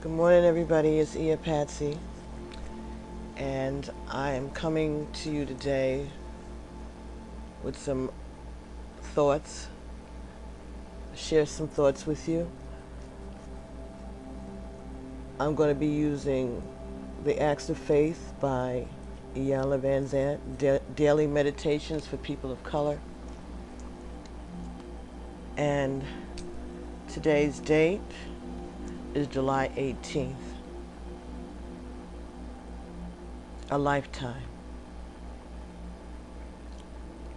Good morning, everybody. It's Patsy, and I am coming to you today with some thoughts, share some thoughts with you. I'm going to be using The Acts of Faith by Llewelyn, Daily Meditations for People of Color. And today's date is July 18th. A lifetime.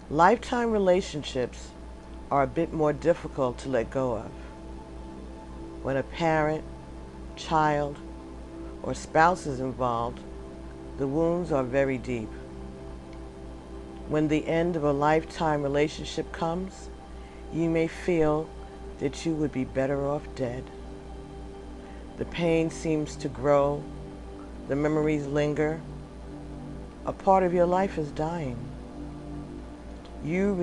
Lifetime relationships are a bit more difficult to let go of. When a parent, child, or spouse is involved, the wounds are very deep. When the end of a lifetime relationship comes, you may feel that you would be better off dead. The pain seems to grow, the memories linger. A part of your life is dying. You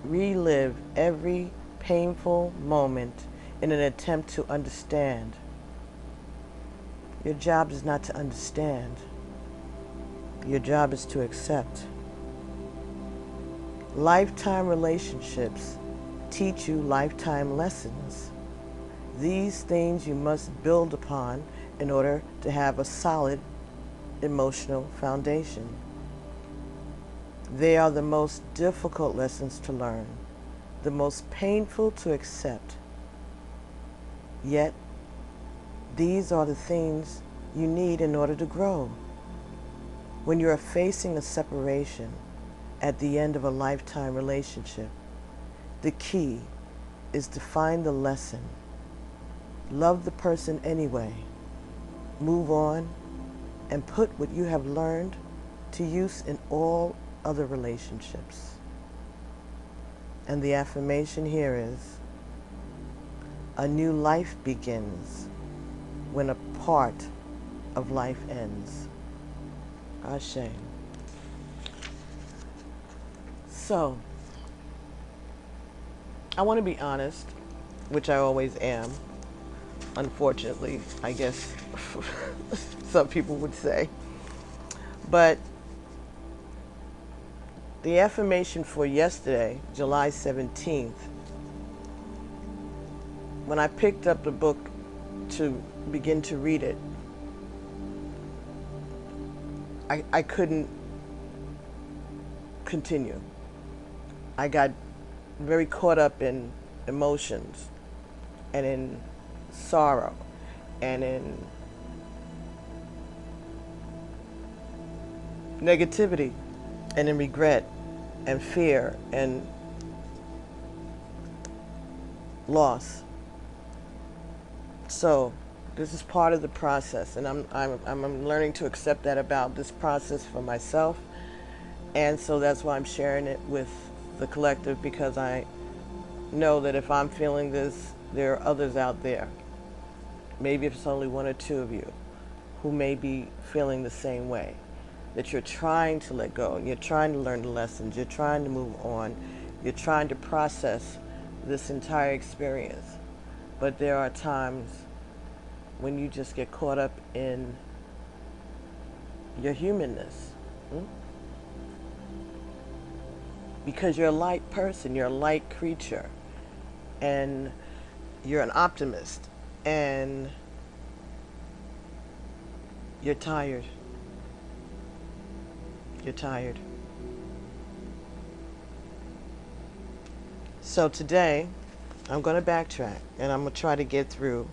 relive every painful moment in an attempt to understand. Your job is not to understand. Your job is to accept. Lifetime relationships teach you lifetime lessons. These things you must build upon in order to have a solid emotional foundation. They are the most difficult lessons to learn, the most painful to accept. Yet, these are the things you need in order to grow. When you are facing a separation at the end of a lifetime relationship, the key is to find the lesson. Love the person anyway. Move on and put what you have learned to use in all other relationships. And the affirmation here is, a new life begins when a part of life ends. Ashe. So, I want to be honest, which I always am. Unfortunately, I guess some people would say. But the affirmation for yesterday, July 17th, when I picked up the book to begin to read it, I couldn't continue. I got very caught up in emotions and in sorrow and in negativity and in regret and fear and loss. So this is part of the process, and I'm learning to accept that about this process for myself, and so that's why I'm sharing it with the collective, because I know that if I'm feeling this, there are others out there, maybe if it's only one or two of you, who may be feeling the same way, that you're trying to let go, and you're trying to learn the lessons, you're trying to move on, you're trying to process this entire experience. But there are times when you just get caught up in your humanness. Because you're a light person, you're a light creature, and you're an optimist, and you're tired. You're tired. So today, I'm going to backtrack, and I'm going to try to get through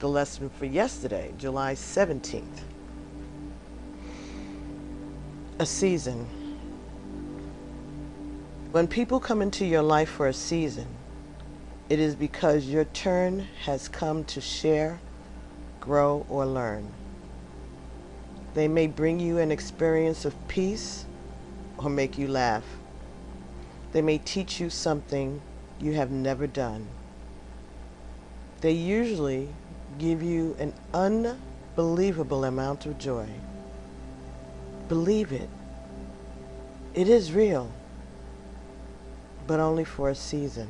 the lesson for yesterday, July 17th. A season. When people come into your life for a season, it is because your turn has come to share, grow, or learn. They may bring you an experience of peace or make you laugh. They may teach you something you have never done. They usually give you an unbelievable amount of joy. Believe it. It is real, but only for a season.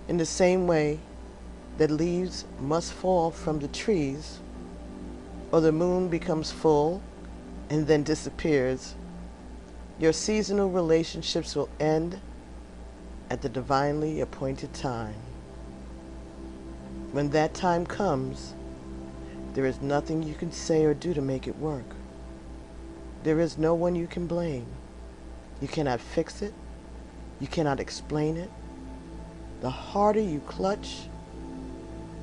In the same way that leaves must fall from the trees, or the moon becomes full and then disappears, your seasonal relationships will end at the divinely appointed time. When that time comes, there is nothing you can say or do to make it work. There is no one you can blame. You cannot fix it. You cannot explain it. The harder you clutch,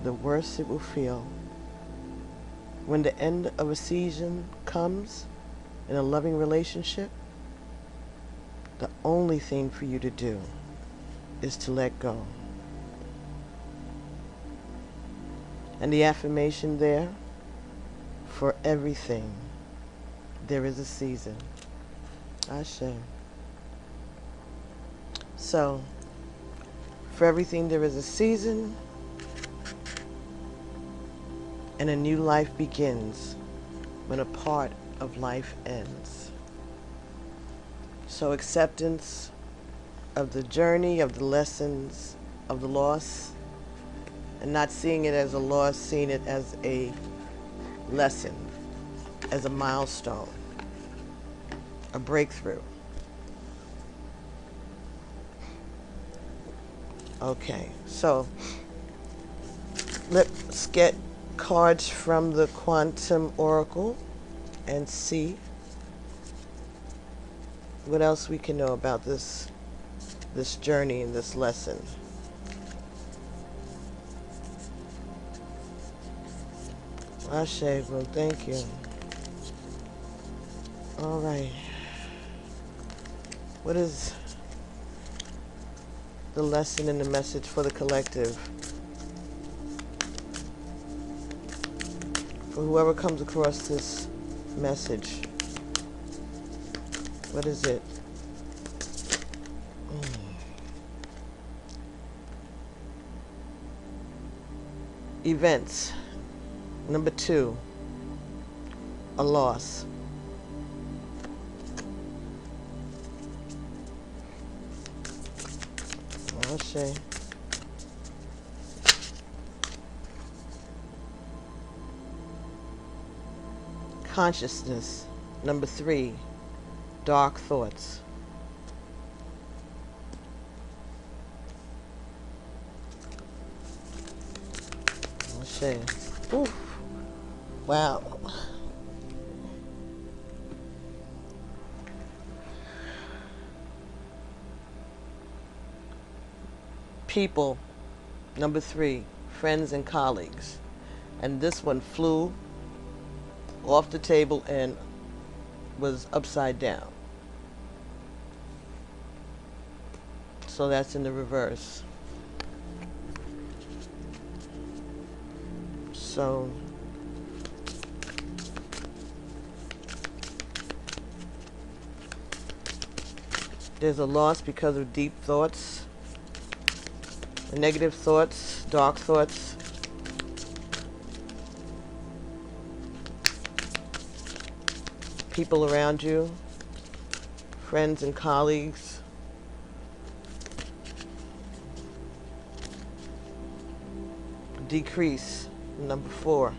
the worse it will feel. When the end of a season comes in a loving relationship, the only thing for you to do is to let go. And the affirmation there, for everything, there is a season. Ashe. So, for everything there is a season, and a new life begins when a part of life ends. So acceptance of the journey, of the lessons, of the loss, and not seeing it as a loss, seeing it as a lesson, as a milestone, a breakthrough. Okay, so let's get cards from the Quantum Oracle and see what else we can know about this journey and this lesson. Ashe, well, thank you. All right. What is the lesson and the message for the collective? For whoever comes across this message, what is it? Events. Number 2, a loss. Ashe. Consciousness. Number 3, dark thoughts. Ashe. Oof. Wow. People. Number 3, friends and colleagues. And this one flew off the table and was upside down. So that's in the reverse. So there's a loss because of deep thoughts, negative thoughts, dark thoughts. People around you, friends and colleagues. Decrease. Number 4.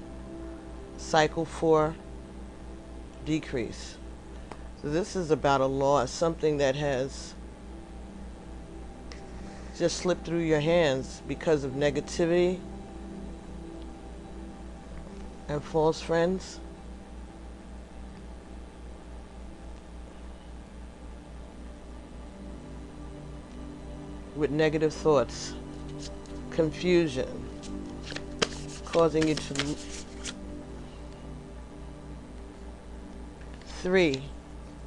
Cycle 4. Decrease. So this is about a loss, something that has just slipped through your hands because of negativity and false friends. With negative thoughts, confusion, causing you to... 3,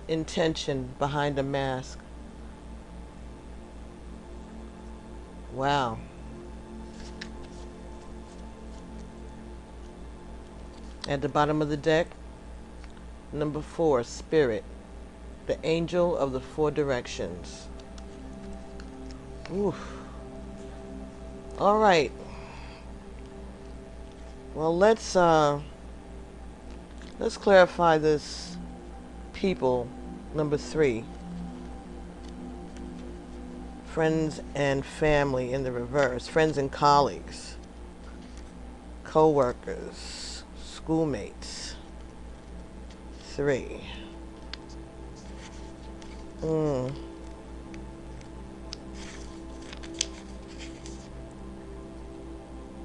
intention behind a mask. Wow. At the bottom of the deck, number 4, spirit, the angel of the 4 directions. Oof. All right. Well, let's clarify this. People, number 3. friends and family in the reverse, friends and colleagues, co-workers, schoolmates. 3.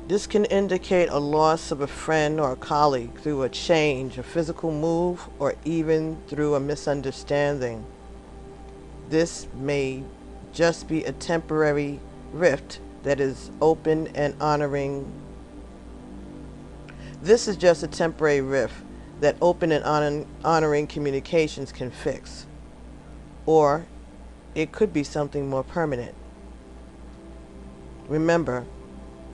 This can indicate a loss of a friend or a colleague through a change, a physical move, or even through a misunderstanding. This may just be a temporary rift that is open and honoring. This is just a temporary rift that open and honoring communications can fix. Or it could be something more permanent. Remember,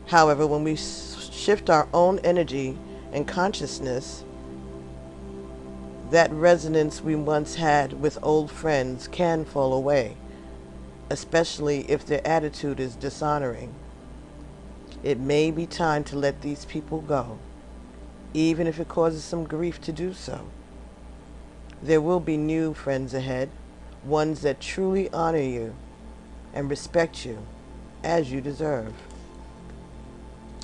however, when we shift our own energy and consciousness, that resonance we once had with old friends can fall away, especially if their attitude is dishonoring. It may be time to let these people go, even if it causes some grief to do so. There will be new friends ahead, ones that truly honor you and respect you as you deserve.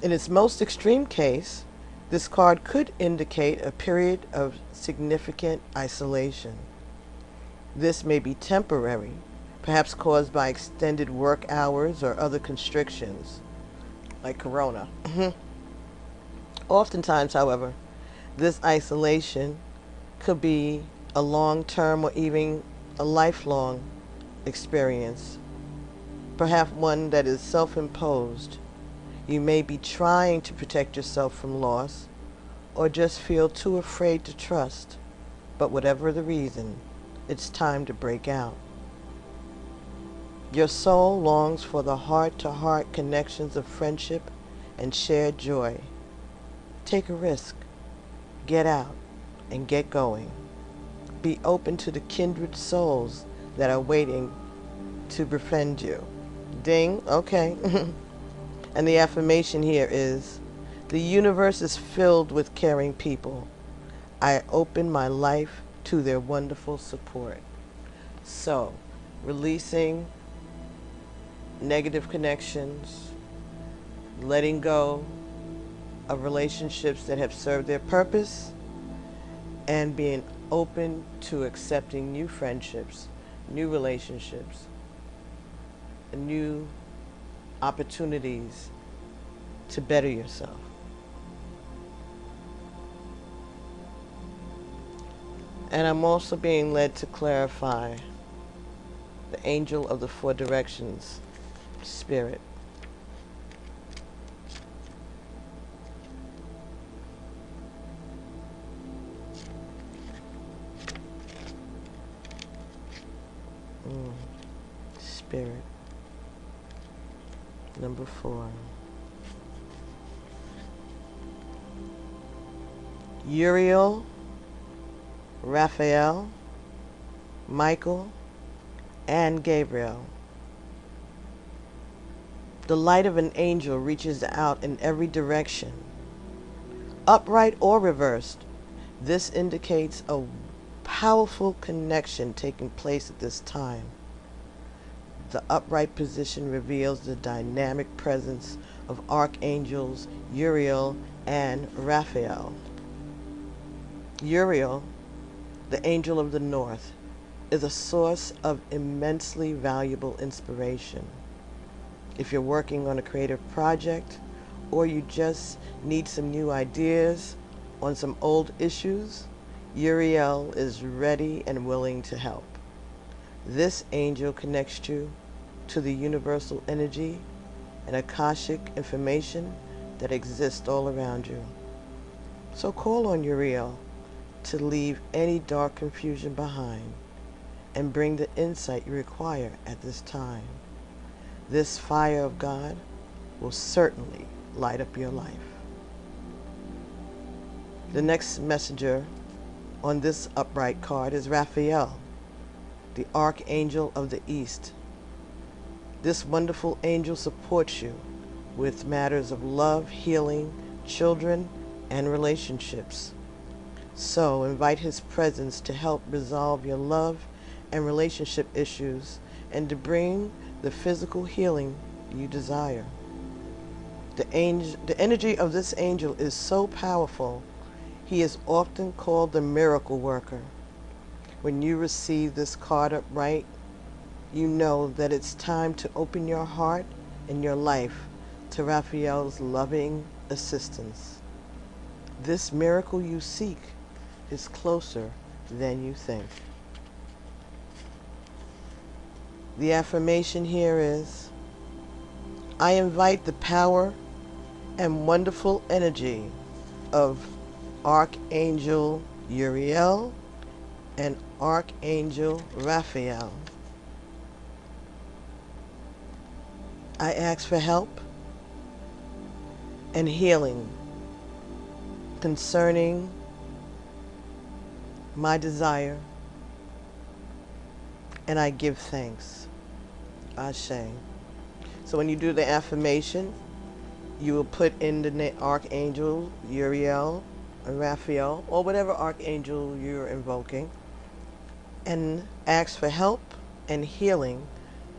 In its most extreme case, this card could indicate a period of significant isolation. This may be temporary, perhaps caused by extended work hours or other constrictions, like corona. Oftentimes, however, this isolation could be a long-term or even a lifelong experience, perhaps one that is self-imposed. You may be trying to protect yourself from loss, or just feel too afraid to trust. But whatever the reason, it's time to break out. Your soul longs for the heart-to-heart connections of friendship and shared joy. Take a risk. Get out and get going. Be open to the kindred souls that are waiting to befriend you. Ding, okay. And the affirmation here is, the universe is filled with caring people. I open my life to their wonderful support. So, releasing negative connections, letting go of relationships that have served their purpose, and being open to accepting new friendships, new relationships, and new opportunities to better yourself. And I'm also being led to clarify the angel of the 4 directions, spirit. Spirit. Number 4. Uriel, Raphael, Michael, and Gabriel. The light of an angel reaches out in every direction, upright or reversed. This indicates a powerful connection taking place at this time. The upright position reveals the dynamic presence of archangels Uriel and Raphael. Uriel, the angel of the north, is a source of immensely valuable inspiration. If you're working on a creative project, or you just need some new ideas on some old issues, Uriel is ready and willing to help. This angel connects you to the universal energy and AKASHIC information that exists all around you. So call on Uriel to leave any dark confusion behind and bring the insight you require at this time. This fire of God will certainly light up your life. The next messenger on this upright card is Raphael, the archangel of the east. This wonderful angel supports you with matters of love, healing, children, and relationships. So invite his presence to help resolve your love and relationship issues and to bring the physical healing you desire. The energy of this angel is so powerful, he is often called the miracle worker. When you receive this card upright, you know that it's time to open your heart and your life to Raphael's loving assistance. This miracle you seek is closer than you think. The affirmation here is, I invite the power and wonderful energy of Archangel Uriel and Archangel Raphael. I ask for help and healing concerning my desire, and I give thanks. Ashe. So when you do the affirmation, you will put in the Archangel Uriel or Raphael, or whatever Archangel you're invoking, and ask for help and healing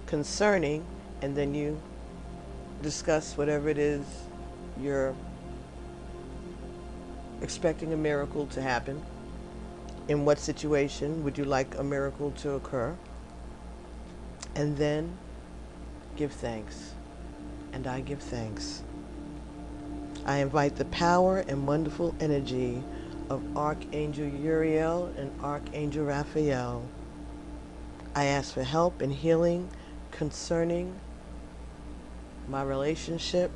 concerning, and then you discuss whatever it is you're expecting a miracle to happen. In what situation would you like a miracle to occur? And then give thanks. And I give thanks. I invite the power and wonderful energy of Archangel Uriel and Archangel Raphael. I ask for help and healing concerning my relationship,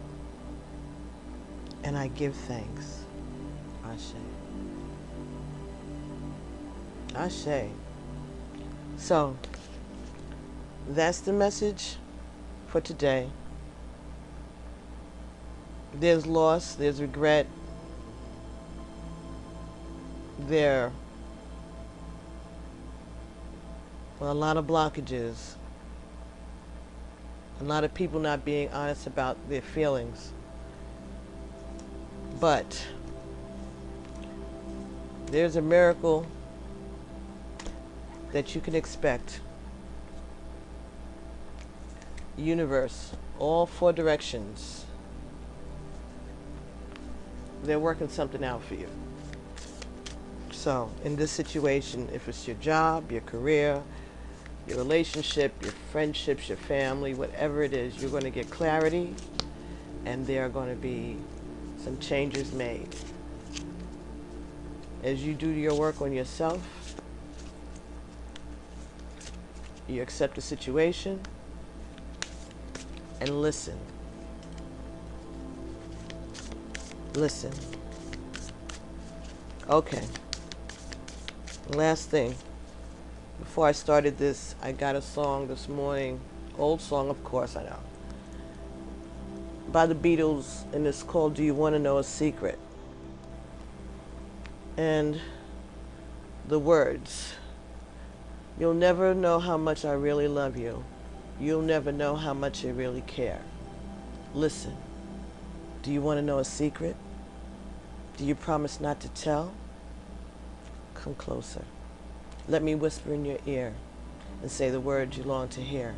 and I give thanks. Ashe. Ashe. So, that's the message for today. There's loss, there's regret, there are a lot of blockages, a lot of people not being honest about their feelings. But there's a miracle that you can expect. Universe, all four directions, they're working something out for you. So in this situation, if it's your job, your career, your relationship, your friendships, your family, whatever it is, you're going to get clarity, and there are going to be some changes made. As you do your work on yourself, you accept the situation and listen. Listen. Okay. Last thing. Before I started this, I got a song this morning. Old song, of course, I know. By the Beatles, and it's called Do You Want to Know a Secret? And the words, you'll never know how much I really love you. You'll never know how much I really care. Listen, do you want to know a secret? Do you promise not to tell? Come closer. Let me whisper in your ear and say the words you long to hear.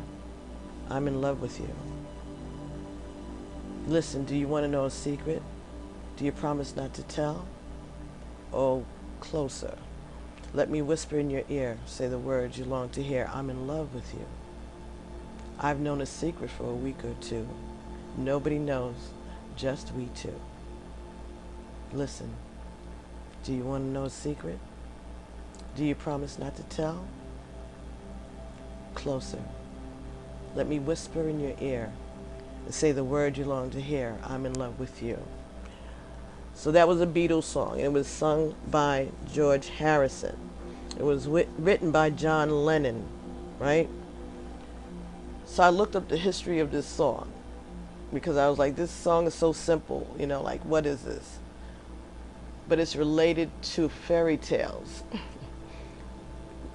I'm in love with you. Listen, do you want to know a secret? Do you promise not to tell? Oh, closer. Let me whisper in your ear, say the words you long to hear. I'm in love with you. I've known a secret for a week or two. Nobody knows, just we two. Listen, do you want to know a secret? Do you promise not to tell? Closer. Let me whisper in your ear and say the word you long to hear. I'm in love with you. So that was a Beatles song. It was sung by George Harrison. It was written by John Lennon, right? So I looked up the history of this song because I was like, this song is so simple, you know, like, what is this? But it's related to fairy tales.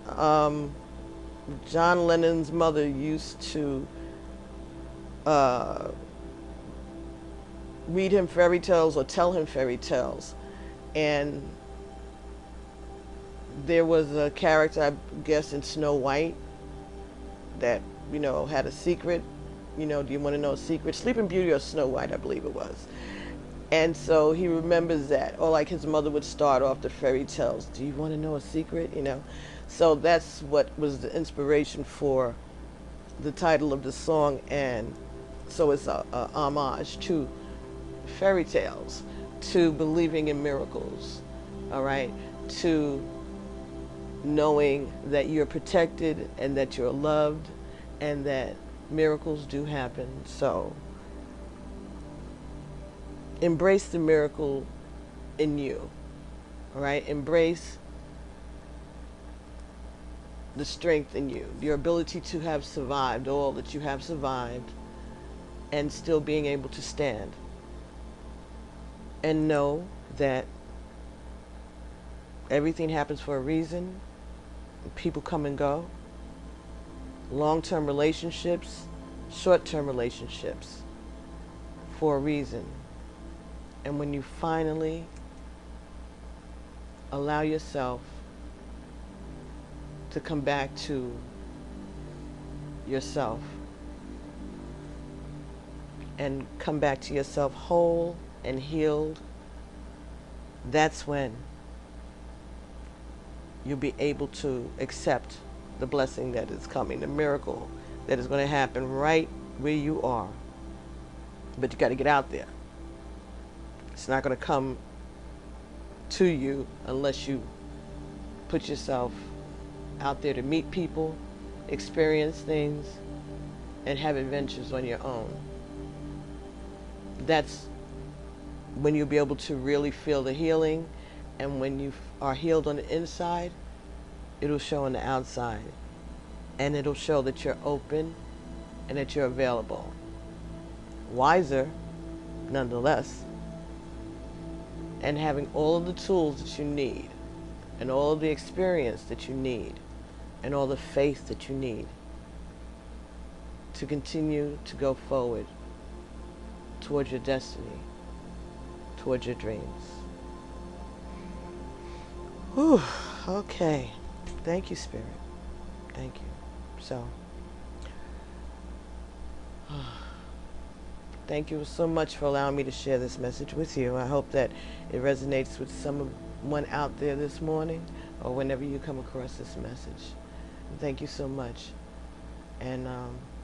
John Lennon's mother used to read him fairy tales or tell him fairy tales. And there was a character, I guess, in Snow White that you know, had a secret. You know, do you want to know a secret? Sleeping Beauty or Snow White, I believe it was. And so he remembers that. Or like his mother would start off the fairy tales. Do you want to know a secret? You know. So that's what was the inspiration for the title of the song. And so it's a homage to fairy tales, to believing in miracles, all right, to knowing that you're protected and that you're loved and that miracles do happen. So embrace the miracle in you, all right? Embrace the strength in you, your ability to have survived all that you have survived and still being able to stand. And know that everything happens for a reason. People come and go. Long-term relationships, short-term relationships, for a reason. And when you finally allow yourself to come back to yourself and come back to yourself whole and healed, that's when you'll be able to accept the blessing that is coming, the miracle that is going to happen right where you are. But you got to get out there. It's not going to come to you unless you put yourself out there to meet people, experience things, and have adventures on your own. That's when you'll be able to really feel the healing. And when you are healed on the inside, it'll show on the outside. And it'll show that you're open and that you're available. Wiser, nonetheless. And having all of the tools that you need, and all of the experience that you need, and all the faith that you need to continue to go forward towards your destiny, towards your dreams. Whew, okay. Thank you, Spirit. Thank you. So, thank you so much for allowing me to share this message with you. I hope that it resonates with someone out there this morning or whenever you come across this message. Thank you so much. And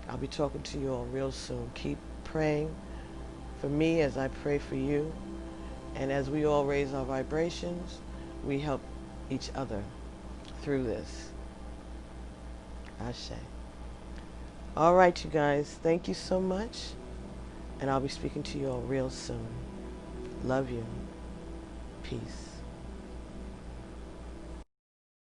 I'll be talking to you all real soon. Keep praying for me as I pray for you. And as we all raise our vibrations, we help each other through this. Ashe. All right, you guys. Thank you so much. And I'll be speaking to you all real soon. Love you. Peace.